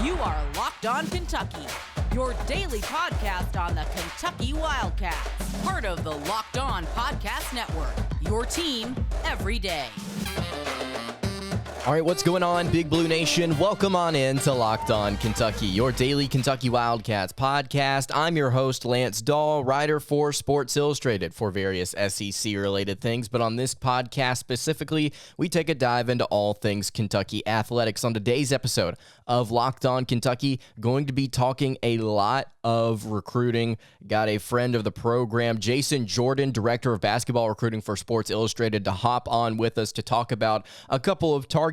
You are Locked On Kentucky, your daily podcast on the Kentucky Wildcats, part of the Locked On Podcast Network, your team every day. All right, what's going on, Big Blue Nation? Welcome on in to Locked On Kentucky, your daily Kentucky Wildcats podcast. I'm your host, Lance Dawe, writer for Sports Illustrated for various SEC-related things. But on this podcast specifically, we take a dive into all things Kentucky athletics. On today's episode of Locked On Kentucky, going to be talking a lot of recruiting. Got a friend of the program, Jason Jordan, director of basketball recruiting for Sports Illustrated, to hop on with us to talk about a couple of targets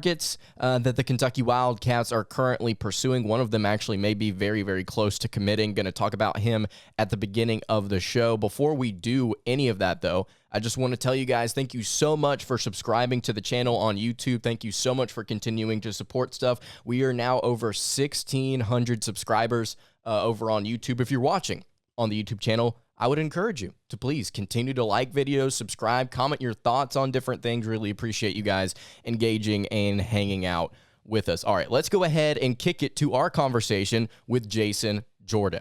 that the Kentucky Wildcats are currently pursuing. One of them actually may be very, very close to committing. Going to talk about him at the beginning of the show. Before we do any of that, though, I just want to tell you guys, thank you so much for subscribing to the channel on YouTube. Thank you so much for continuing to support stuff. We are now over 1,600 subscribers over on YouTube. If you're watching on the YouTube channel, I would encourage you to please continue to like videos, subscribe, comment your thoughts on different things. Really appreciate you guys engaging and hanging out with us. All right, let's go ahead and kick it to our conversation with Jason Jordan.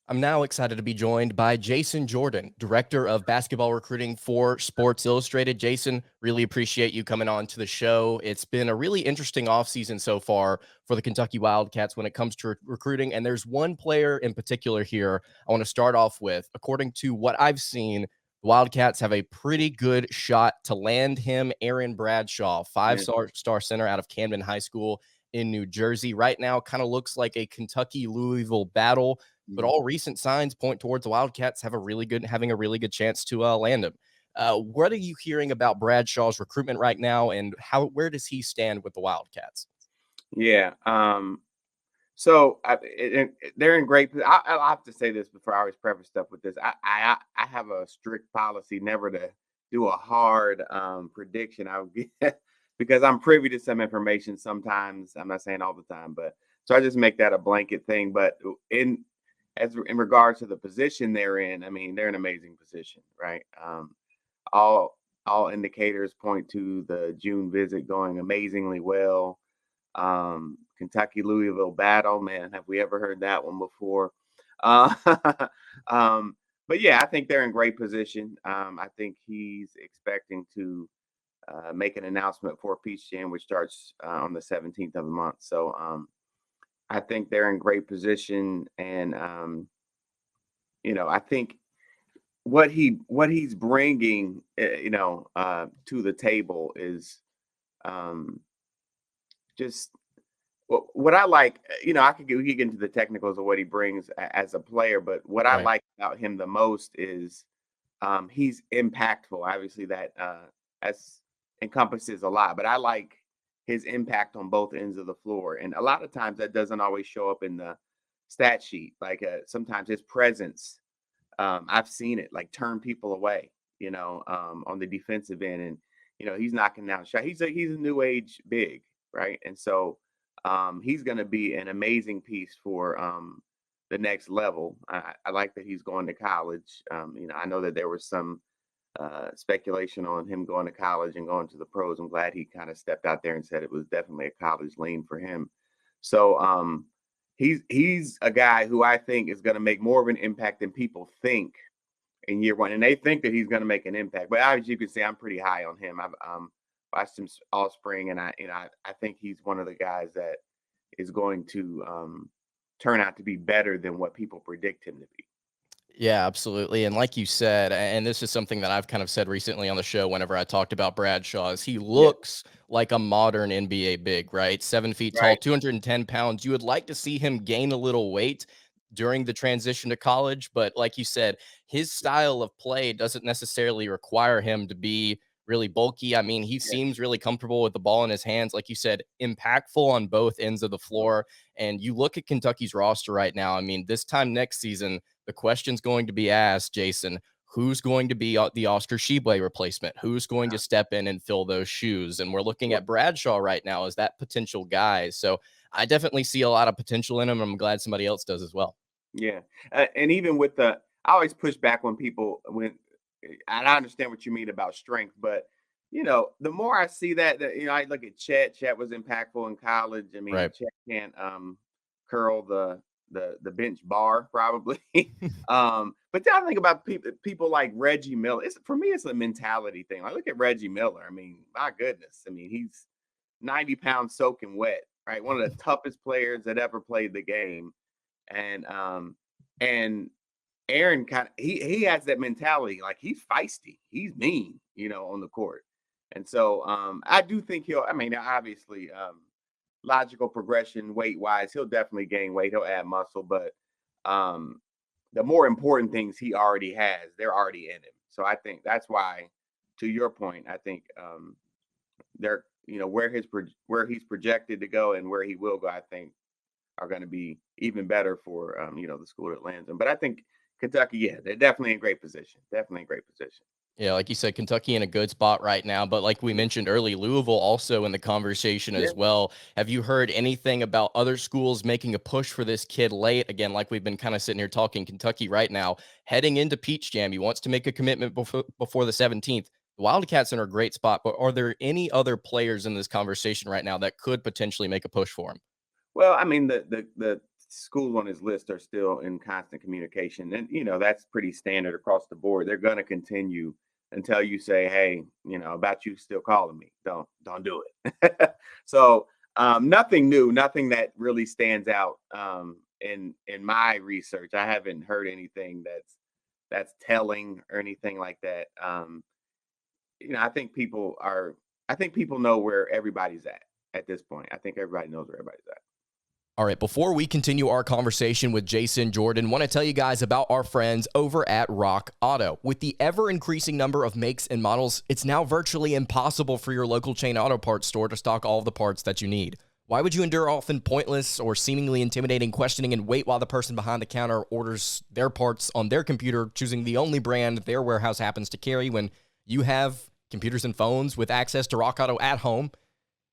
I'm now excited to be joined by Jason Jordan, director of basketball recruiting for Sports Illustrated. Jason, really appreciate you coming on to the show. It's been a really interesting offseason so far for the Kentucky Wildcats when it comes to recruiting, and there's one player in particular here I want to start off with. According to what I've seen, the Wildcats have a pretty good shot to land him, Aaron Bradshaw, five-star center out of Camden High School in New Jersey. Right now, kind of looks like a Kentucky-Louisville battle, but all recent signs point towards the Wildcats having a really good chance to land him. What are you hearing about Bradshaw's recruitment right now, and where does he stand with the Wildcats? Yeah. They're in great. I'll have to say this before I always preface stuff with this. I have a strict policy never to do a hard prediction. Because I'm privy to some information sometimes. I'm not saying all the time, but so I just make that a blanket thing. But in regards to the position they're in, I mean, they're in an amazing position, right? All indicators point to the June visit going amazingly well. Kentucky Louisville battle, man, have we ever heard that one before? But yeah, I think they're in great position. I think he's expecting to make an announcement for Peach Jam, which starts on the 17th of the month. So I think they're in great position, and I think what he's bringing, to the table is just what I like. We could get into the technicals of what he brings as a player, but what I like about him the most is he's impactful. Obviously, that encompasses a lot, but I like his impact on both ends of the floor. And a lot of times that doesn't always show up in the stat sheet. Like sometimes his presence, I've seen it like turn people away, on the defensive end. And, he's knocking down shots. He's a new age big, right? And so he's going to be an amazing piece for the next level. I like that he's going to college. I know that there was some speculation on him going to college and going to the pros. I'm glad he kind of stepped out there and said it was definitely a college lean for him. So he's a guy who I think is going to make more of an impact than people think in year one. And they think that he's going to make an impact. But as you can see, I'm pretty high on him. I've watched him all spring, and I think he's one of the guys that is going to turn out to be better than what people predict him to be. Yeah, absolutely. And like you said, and this is something that I've kind of said recently on the show whenever I talked about Bradshaw, is he looks like a modern NBA big, right? 7 feet tall, 210 pounds. You would like to see him gain a little weight during the transition to college. But like you said, his style of play doesn't necessarily require him to be really bulky. I mean, he seems really comfortable with the ball in his hands. Like you said, impactful on both ends of the floor. And you look at Kentucky's roster right now. I mean, this time next season, the question's going to be asked, Jason, who's going to be the Oscar Tshiebwe replacement? Who's going to step in and fill those shoes? And we're looking at Bradshaw right now as that potential guy. So I definitely see a lot of potential in him. I'm glad somebody else does as well. Yeah. And even with I always push back and I understand what you mean about strength, but the more I see that, I look at Chet. Chet was impactful in college. I mean, Right. Chet can't curl the bench bar probably. But then I think about people like Reggie Miller. For me, it's a mentality thing. I look at Reggie Miller. I mean, my goodness. I mean, he's 90 pounds soaking wet, right? One of the toughest players that ever played the game. And Aaron he has that mentality, like he's feisty, he's mean, on the court. And so I do think obviously logical progression weight wise, he'll definitely gain weight, he'll add muscle, but the more important things he already has, they're already in him. So I think that's why, to your point, I think they're where he's projected to go and where he will go, I think are going to be even better for the school that lands him. But I think Kentucky, yeah, they're definitely in great position. Definitely in great position. Yeah, like you said, Kentucky in a good spot right now. But like we mentioned early, Louisville also in the conversation as well. Have you heard anything about other schools making a push for this kid late? Again, like we've been kind of sitting here talking Kentucky right now, heading into Peach Jam. He wants to make a commitment before the 17th. The Wildcats are in a great spot, but are there any other players in this conversation right now that could potentially make a push for him? Well, I mean, the schools on his list are still in constant communication, and that's pretty standard across the board. They're going to continue until you say, "Hey, about you still calling me? Don't do it." So nothing new, nothing that really stands out in my research. I haven't heard anything that's telling or anything like that. I think people know where everybody's at this point. I think everybody knows where everybody's at. All right, before we continue our conversation with Jason Jordan, want to tell you guys about our friends over at Rock Auto. With the ever-increasing number of makes and models, it's now virtually impossible for your local chain auto parts store to stock all of the parts that you need. Why would you endure often pointless or seemingly intimidating questioning and wait while the person behind the counter orders their parts on their computer, choosing the only brand their warehouse happens to carry, when you have computers and phones with access to Rock Auto at home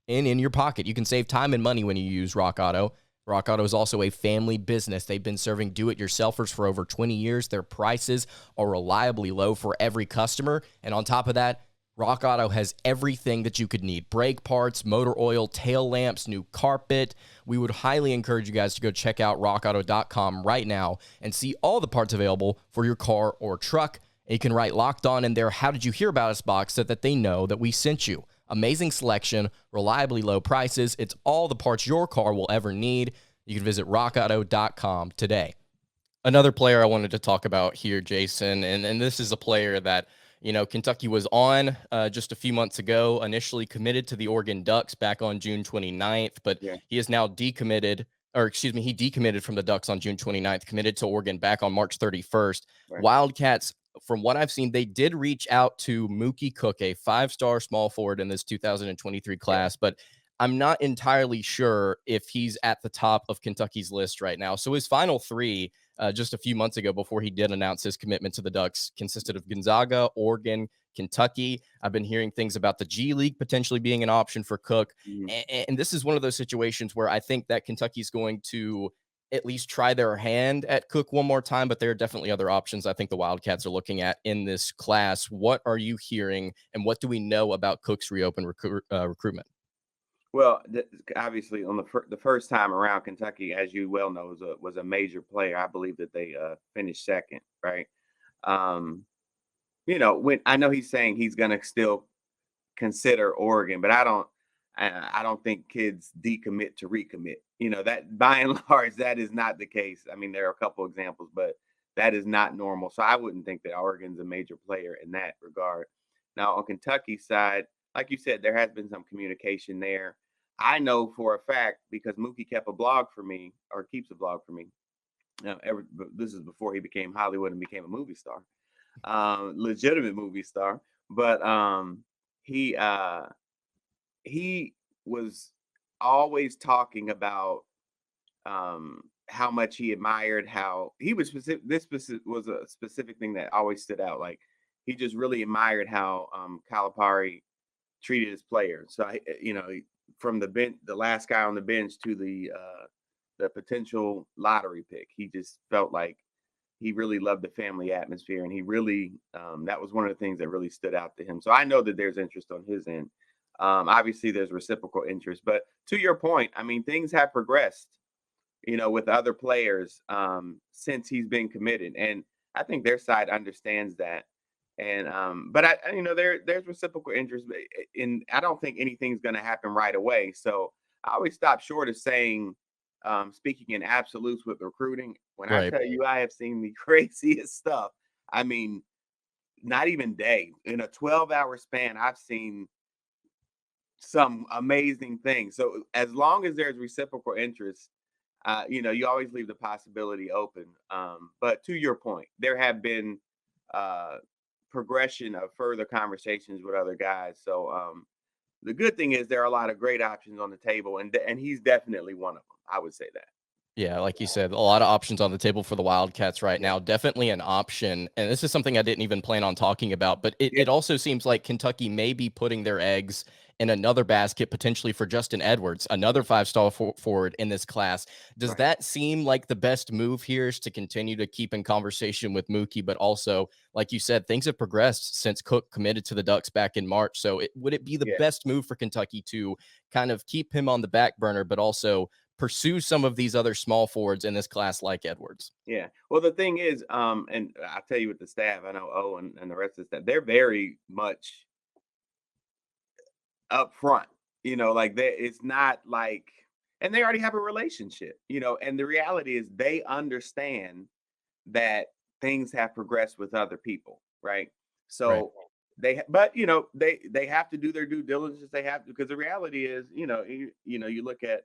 and in your pocket? You can save time and money when you use Rock Auto. Rock Auto is also a family business. They've been serving do-it-yourselfers for over 20 years. Their prices are reliably low for every customer. And on top of that, Rock Auto has everything that you could need: brake parts, motor oil, tail lamps, new carpet. We would highly encourage you guys to go check out rockauto.com right now and see all the parts available for your car or truck. And you can write "Locked On" in their "How did you hear about us" box so that they know that we sent you. Amazing selection, reliably low prices. It's all the parts your car will ever need. You can visit rockauto.com today. Another player I wanted to talk about here, Jason, and this is a player that, Kentucky was on just a few months ago, initially committed to the Oregon Ducks back on June 29th, but he is now decommitted, he decommitted from the Ducks on June 29th, committed to Oregon back on March 31st. Right. Wildcats, from what I've seen, they did reach out to Mookie Cook, a 5-star small forward in this 2023 class, but I'm not entirely sure if he's at the top of Kentucky's list right now. So his final three, just a few months ago before he did announce his commitment to the Ducks, consisted of Gonzaga, Oregon, Kentucky. I've been hearing things about the G League potentially being an option for Cook. Mm-hmm. And this is one of those situations where I think that Kentucky's going to at least try their hand at Cook one more time, but there are definitely other options I think the Wildcats are looking at in this class. What are you hearing, and what do we know about Cook's reopened recruitment? Well, obviously, on the first time around, Kentucky, as you well know, was a major player. I believe that they finished second, right? When I know he's saying he's going to still consider Oregon, but I don't think kids decommit to recommit. That by and large, that is not the case. I mean, there are a couple examples, but that is not normal. So I wouldn't think that Oregon's a major player in that regard. Now, on Kentucky's side, like you said, there has been some communication there. I know for a fact, because Mookie kept a blog for me, or keeps a blog for me. This is before he became Hollywood and became a movie star, legitimate movie star. But he was always talking about how much he admired how he was specific. This was a specific thing that always stood out. Like, he just really admired how Calipari treated his players. So, from the bench, the last guy on the bench, to the potential lottery pick, he just felt like he really loved the family atmosphere, and he really that was one of the things that really stood out to him. So I know that there's interest on his end. Obviously, there's reciprocal interest, but to your point, I mean, things have progressed, with other players since he's been committed, and I think their side understands that. And but there's reciprocal interest, and I don't think anything's going to happen right away. So I always stop short of saying, speaking in absolutes with recruiting. When I Right. tell you I have seen the craziest stuff, I mean, not even day in a 12-hour span, I've seen some amazing things. So as long as there's reciprocal interest, you always leave the possibility open. But to your point, there have been uh, progression of further conversations with other guys. So the good thing is there are a lot of great options on the table, and he's definitely one of them. I would say that. Yeah, like you said, a lot of options on the table for the Wildcats right Yeah. now. Definitely an option. And this is something I didn't even plan on talking about, but it, Yeah. it also seems like Kentucky may be putting their eggs in another basket potentially for Justin Edwards, another five-star forward in this class. Does Right. that seem like the best move here is to continue to keep in conversation with Mookie, but also, like you said, things have progressed since Cook committed to the Ducks back in March. So would it be the Yeah. best move for Kentucky to kind of keep him on the back burner, but also pursue some of these other small forwards in this class like Edwards? Yeah. Well, the thing is, and I'll tell you with the staff, I know and the rest of the staff, they're very much up front, like that. It's not like, and they already have a relationship, and the reality is they understand that things have progressed with other people, right? Right. So but they have to do their due diligence. They have to, because the reality is, you look at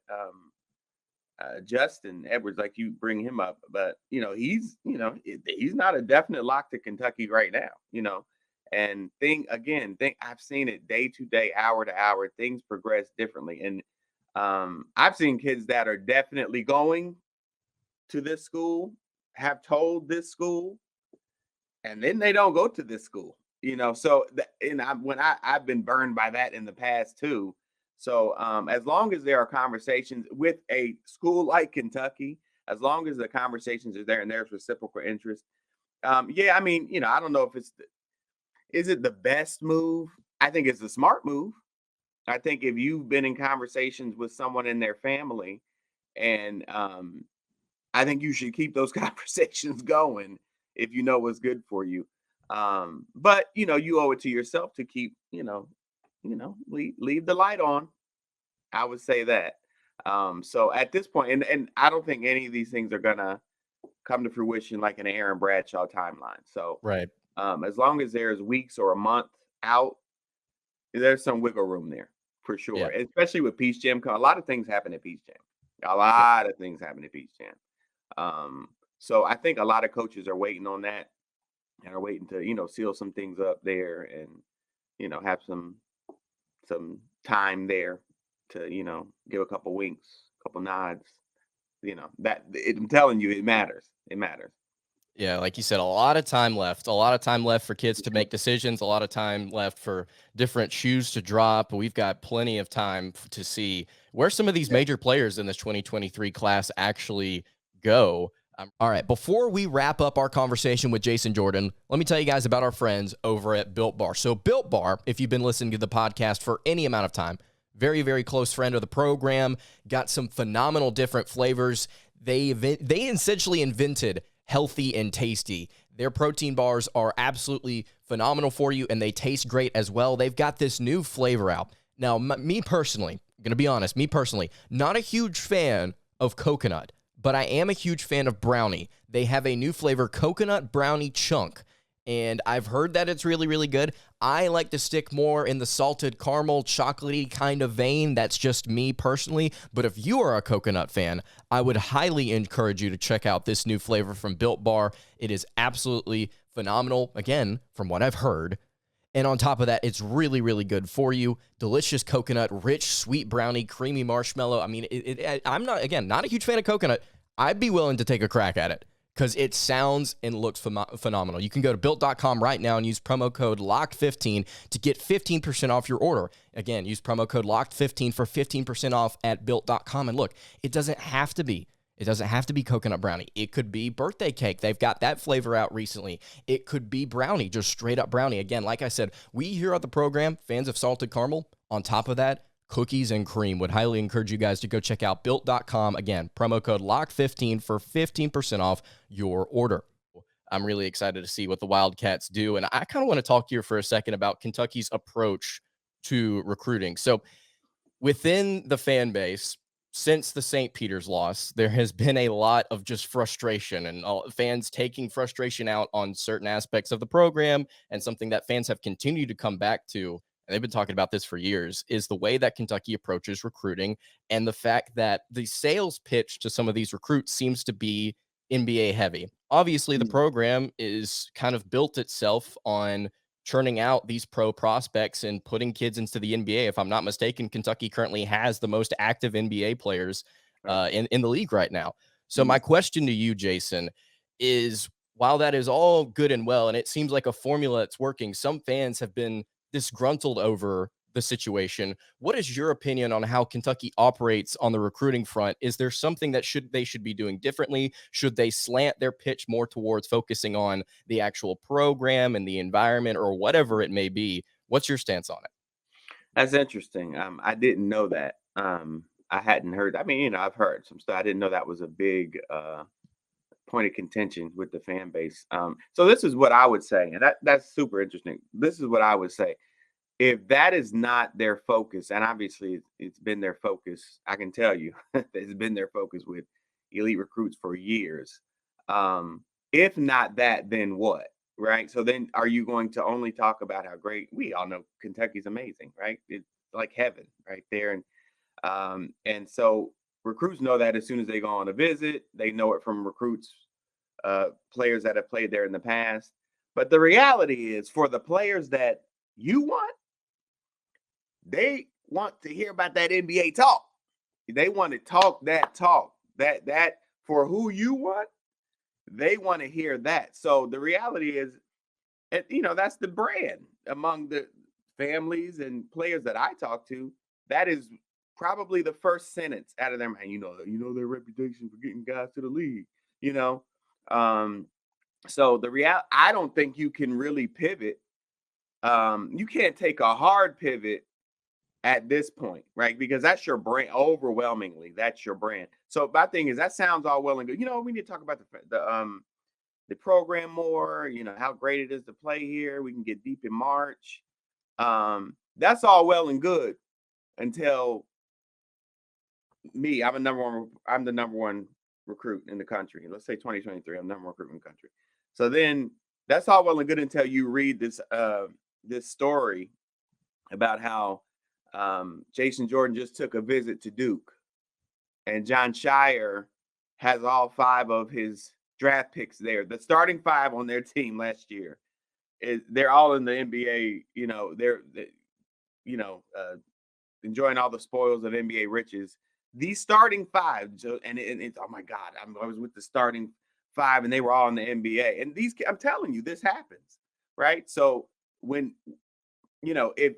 Justin Edwards, like you bring him up, but he's not a definite lock to Kentucky right now, and think I've seen it day to day, hour to hour, things progress differently. And I've seen kids that are definitely going to this school, have told this school, and then they don't go to this school, so I've been burned by that in the past too. So as long as there are conversations with a school like Kentucky, as long as the conversations are there and there's reciprocal interest, I mean, I don't know if is it the best move? I think it's a smart move. I think if you've been in conversations with someone in their family, and I think you should keep those conversations going if you know what's good for you. But you owe it to yourself to keep, leave the light on. I would say that. So at this point, and I don't think any of these things are gonna come to fruition like an Aaron Bradshaw timeline. So Right. as long as there's weeks or a month out, there's some wiggle room there for Yeah. sure. Especially with Peach Jam. 'Cause a lot of things happen at Peach Jam. A Yeah. lot of things happen at Peach Jam. So I think a lot of coaches are waiting on that and are waiting to, seal some things up there and, have some time there to, give a couple winks, a couple nods, I'm telling you, it matters. It matters. Yeah, like you said, a lot of time left. A lot of time left for kids to make decisions. A lot of time left for different shoes to drop. We've got plenty of time to see where some of these Yeah. major players in this 2023 class actually go. All right, before we wrap up our conversation with Jason Jordan, let me tell you guys about our friends over at Built Bar. So Built Bar, if you've been listening to the podcast for any amount of time, very, very close friend of the program, got some phenomenal different flavors. They essentially invented healthy and tasty. Their protein bars are absolutely phenomenal for you, and they taste great as well. They've got this new flavor out. Now, me personally, I'm going to be honest, not a huge fan of coconut, but I am a huge fan of brownie. They have a new flavor, coconut brownie chunk, and I've heard that it's really, really good. I like to stick more in the salted caramel, chocolatey kind of vein. That's just me personally. But if you are a coconut fan, I would highly encourage you to check out this new flavor from Built Bar. It is absolutely phenomenal, again, from what I've heard. And on top of that, it's really, really good for you. Delicious coconut, rich, sweet brownie, creamy marshmallow. I mean, I'm not a huge fan of coconut. I'd be willing to take a crack at it because it sounds and looks phenomenal. You can go to Built.com right now and use promo code LOCKED15 to get 15% off your order. Again, use promo code LOCKED15 for 15% off at Built.com. And look, it doesn't have to be It doesn't have to be coconut brownie. It could be birthday cake. They've got that flavor out recently. It could be brownie, just straight up brownie. Again, like I said, we here at the program, fans of salted caramel. On top of that, cookies and cream. Would highly encourage you guys to go check out built.com. Again, promo code LOCK15 for 15% off your order. I'm really excited to see what the Wildcats do. And I kind of want to talk here for a second about Kentucky's approach to recruiting. So within the fan base, since the St. Peter's loss, there has been a lot of just frustration and fans taking frustration out on certain aspects of the program. And something that fans have continued to come back to, and they've been talking about this for years, is the way that Kentucky approaches recruiting and the fact that the sales pitch to some of these recruits seems to be NBA heavy. Obviously, the program is kind of built itself on churning out these pro prospects and putting kids into the NBA. If I'm not mistaken, Kentucky currently has the most active NBA players in the league right now. So my question to you, Jason, is while that is all good and well, and it seems like a formula that's working, some fans have been disgruntled over the situation. What is your opinion on how Kentucky operates on the recruiting front? Is there something that they should be doing differently? Should they slant their pitch more towards focusing on the actual program and the environment or whatever it may be? What's your stance on it? That's interesting. I didn't know that. I hadn't heard. I mean, I've heard some stuff. I didn't know that was a big point of contention with the fan base. So this is what I would say, and that's super interesting. This is what I would say. If that is not their focus, and obviously it's been their focus, I can tell you it's been their focus with elite recruits for years. If not that, then what? Right? So then are you going to only talk about how great? We all know Kentucky's amazing, right? It's like heaven right there. And so recruits know that as soon as they go on a visit, they know it from recruits, players that have played there in the past. But the reality is, for the players that you want, they want to hear about that NBA talk. They want to talk that for who you want. They want to hear that. So the reality is, that's the brand among the families and players that I talk to. That is probably the first sentence out of their mind. Their reputation for getting guys to the league. So I don't think you can really pivot. You can't take a hard pivot at this point, right? Because that's your brand. Overwhelmingly, that's your brand. So my thing is, that sounds all well and good. We need to talk about the program more. How great it is to play here. We can get deep in March. That's all well and good until me. I'm the number one recruit in the country. Let's say 2023. I'm the number one recruit in the country. So then that's all well and good until you read this story about how Jason Jordan just took a visit to Duke, and John Shire has all 5 of his draft picks there. The starting 5 on their team last year, they're all in the NBA. They're enjoying all the spoils of NBA riches. These starting 5, and it's, oh my God, I was with the starting 5, and they were all in the NBA. And I'm telling you, this happens, right? So when if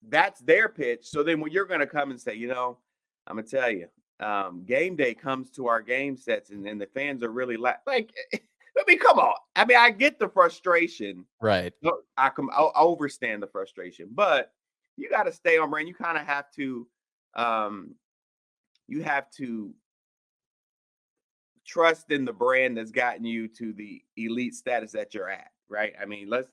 that's their pitch. So then when you're going to come and say, I'm going to tell you, game day comes to our game sets, and the fans are really come on. I mean, I get the frustration. Right. I'll overstand the frustration, but you got to stay on brand. You kind of have to, trust in the brand that's gotten you to the elite status that you're at. Right. I mean, let's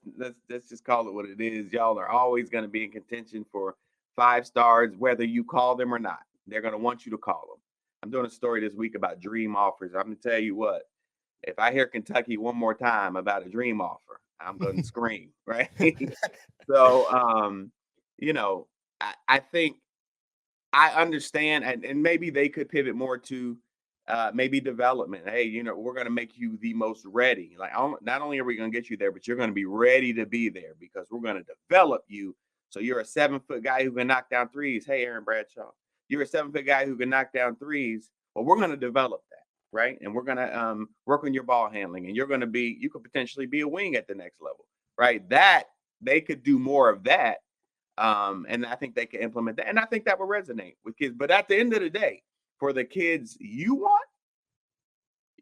just call it what it is. Y'all are always going to be in contention for 5 stars, whether you call them or not. They're going to want you to call them. I'm doing a story this week about dream offers. I'm going to tell you what, if I hear Kentucky one more time about a dream offer, I'm going to scream. Right. So, I think I understand, and maybe they could pivot more to maybe development. Hey, we're going to make you the most ready. Like, not only are we going to get you there, but you're going to be ready to be there because we're going to develop you. So you're a 7-foot guy who can knock down threes. Hey, Aaron Bradshaw, you're a 7-foot guy who can knock down threes. Well, we're going to develop that, right? And we're going to work on your ball handling, and you could potentially be a wing at the next level, right? That they could do more of that. And I think they can implement that. And I think that will resonate with kids. But at the end of the day, for the kids you want,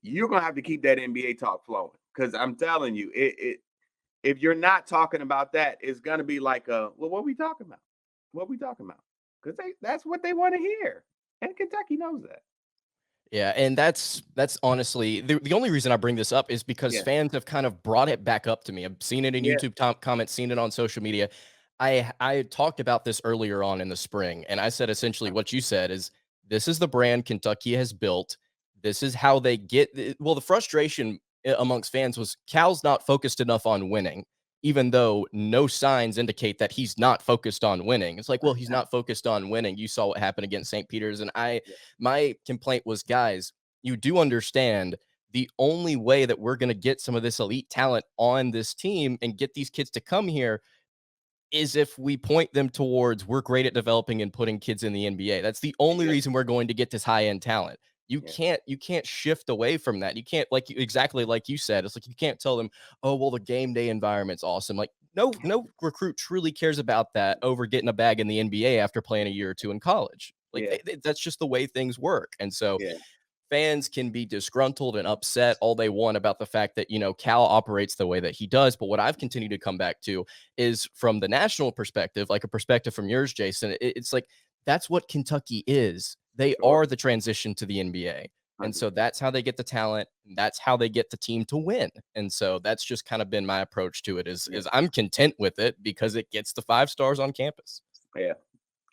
you're going to have to keep that NBA talk flowing. Because I'm telling you, if you're not talking about that, it's going to be like, well, what are we talking about? What are we talking about? Because that's what they want to hear. And Kentucky knows that. Yeah, and that's honestly the only reason I bring this up is because fans have kind of brought it back up to me. I've seen it in YouTube comments, seen it on social media. I talked about this earlier on in the spring, and I said essentially what you said is this is the brand Kentucky has built. This is how they get the frustration amongst fans was Cal's not focused enough on winning, even though no signs indicate that he's not focused on winning. It's like, well, he's not focused on winning. You saw what happened against St. Peter's. And my complaint was, guys, you do understand the only way that we're going to get some of this elite talent on this team and get these kids to come here is if we point them towards we're great at developing and putting kids in the NBA. That's the only reason we're going to get this high-end talent. You can't shift away from that. You can't, exactly like you said, it's like you can't tell them, oh, well, the game day environment's awesome. Like no recruit truly cares about that over getting a bag in the NBA after playing a year or two in college. That's just the way things work. And so fans can be disgruntled and upset all they want about the fact that, Cal operates the way that he does. But what I've continued to come back to is from the national perspective, like a perspective from yours, Jason, it's like, that's what Kentucky is. They are the transition to the NBA. And so that's how they get the talent. That's how they get the team to win. And so that's just kind of been my approach to it is I'm content with it because it gets the 5 stars on campus. Yeah,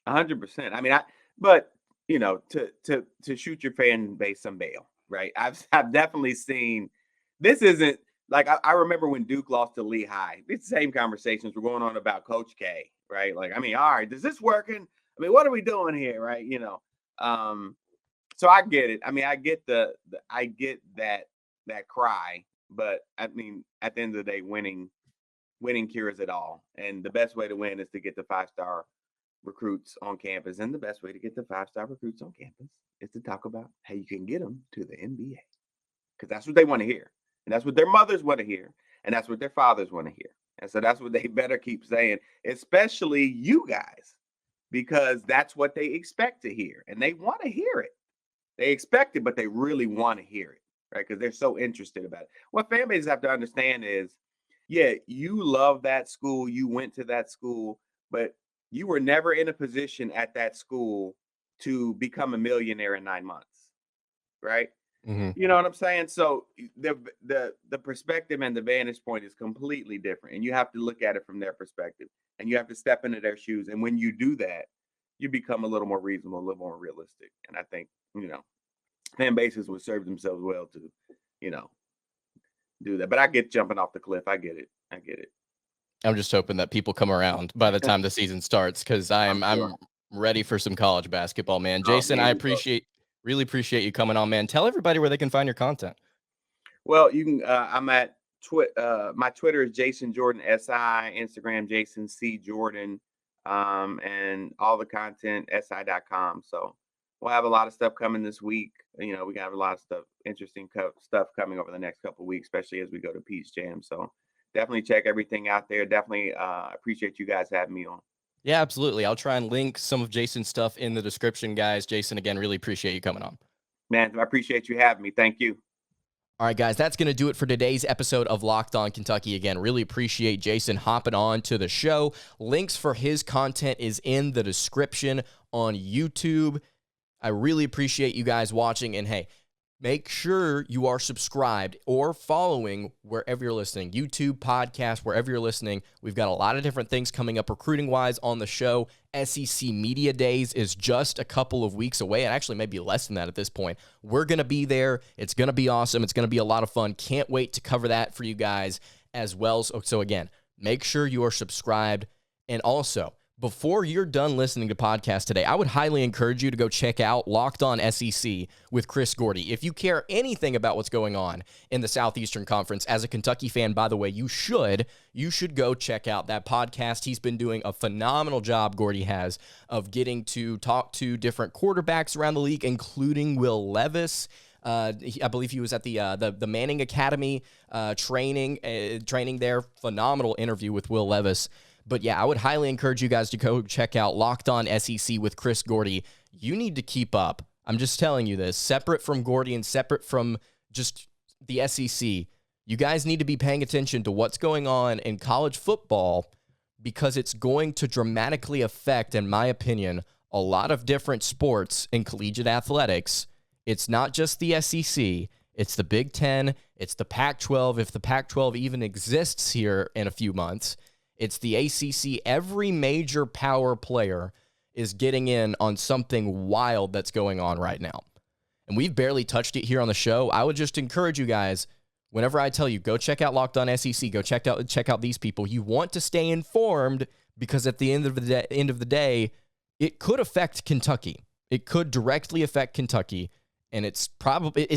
100%. I mean, but to shoot your fan base some bail, right? I've definitely seen, this isn't like, I remember when Duke lost to Lehigh, these same conversations were going on about Coach K, right? Like, I mean, all right, is this working? I mean, what are we doing here? Right. So I get it. I mean, I get I get that cry, but I mean, at the end of the day, winning cures it all. And the best way to win is to get the 5-star recruits on campus. And the best way to get the 5-star recruits on campus is to talk about how you can get them to the NBA. Because that's what they want to hear. And that's what their mothers want to hear. And that's what their fathers want to hear. And so that's what they better keep saying, especially you guys, because that's what they expect to hear. And they want to hear it. They expect it, but they really want to hear it, right? Because they're so interested about it. What fan bases have to understand is, you love that school. You went to that school, but you were never in a position at that school to become a millionaire in 9 months, right? Mm-hmm. You know what I'm saying? So the perspective and the vantage point is completely different. And you have to look at it from their perspective. And you have to step into their shoes. And when you do that, you become a little more reasonable, a little more realistic. And I think, fan bases would serve themselves well to, do that. But I get jumping off the cliff. I get it. I'm just hoping that people come around by the time the season starts because I'm ready for some college basketball, man. Jason, I really appreciate you coming on, man. Tell everybody where they can find your content. Well, you can. I'm at my Twitter is Jason Jordan SI, Instagram Jason C Jordan, and all the content si.com. So we'll have a lot of stuff coming this week. We got a lot of stuff, interesting stuff coming over the next couple of weeks, especially as we go to Peach Jam. So definitely check everything out there. Definitely appreciate you guys having me on. Yeah, absolutely. I'll try and link some of Jason's stuff in the description, guys. Jason, again, really appreciate you coming on. Man, I appreciate you having me. Thank you. All right, guys, that's going to do it for today's episode of Locked On Kentucky. Again, really appreciate Jason hopping on to the show. Links for his content is in the description on YouTube. I really appreciate you guys watching. And hey, make sure you are subscribed or following wherever you're listening. YouTube, podcast, wherever you're listening. We've got a lot of different things coming up recruiting-wise on the show. SEC Media Days is just a couple of weeks away, and actually maybe less than that at this point. We're going to be there. It's going to be awesome. It's going to be a lot of fun. Can't wait to cover that for you guys as well. So again, make sure you are subscribed. And also, before you're done listening to podcasts today, I would highly encourage you to go check out Locked On SEC with Chris Gordy. If you care anything about what's going on in the Southeastern Conference, as a Kentucky fan, by the way, you should go check out that podcast. He's been doing a phenomenal job, Gordy has, of getting to talk to different quarterbacks around the league, including Will Levis. I believe he was at the Manning Academy training there. Phenomenal interview with Will Levis. But yeah, I would highly encourage you guys to go check out Locked On SEC with Chris Gordy. You need to keep up. I'm just telling you this. Separate from Gordy and separate from just the SEC, you guys need to be paying attention to what's going on in college football because it's going to dramatically affect, in my opinion, a lot of different sports in collegiate athletics. It's not just the SEC. It's the Big Ten. It's the Pac-12, if the Pac-12 even exists here in a few months. It's the ACC. Every major power player is getting in on something wild that's going on right now. And we've barely touched it here on the show. I would just encourage you guys, whenever I tell you, go check out Locked On SEC, go check out these people. You want to stay informed because at the end of the day, it could affect Kentucky. It could directly affect Kentucky, and it's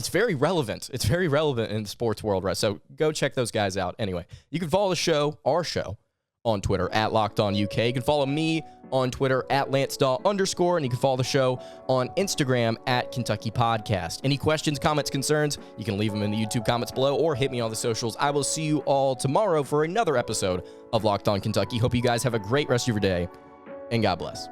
very relevant. It's very relevant in the sports world, right? So go check those guys out. Anyway, you can follow our show, on Twitter at Locked On UK. You can follow me on Twitter at LanceDaw_, and you can follow the show on Instagram at Kentucky Podcast. Any questions, comments, concerns, you can leave them in the YouTube comments below or hit me on the socials. I will see you all tomorrow for another episode of Locked On Kentucky. Hope you guys have a great rest of your day, and God bless.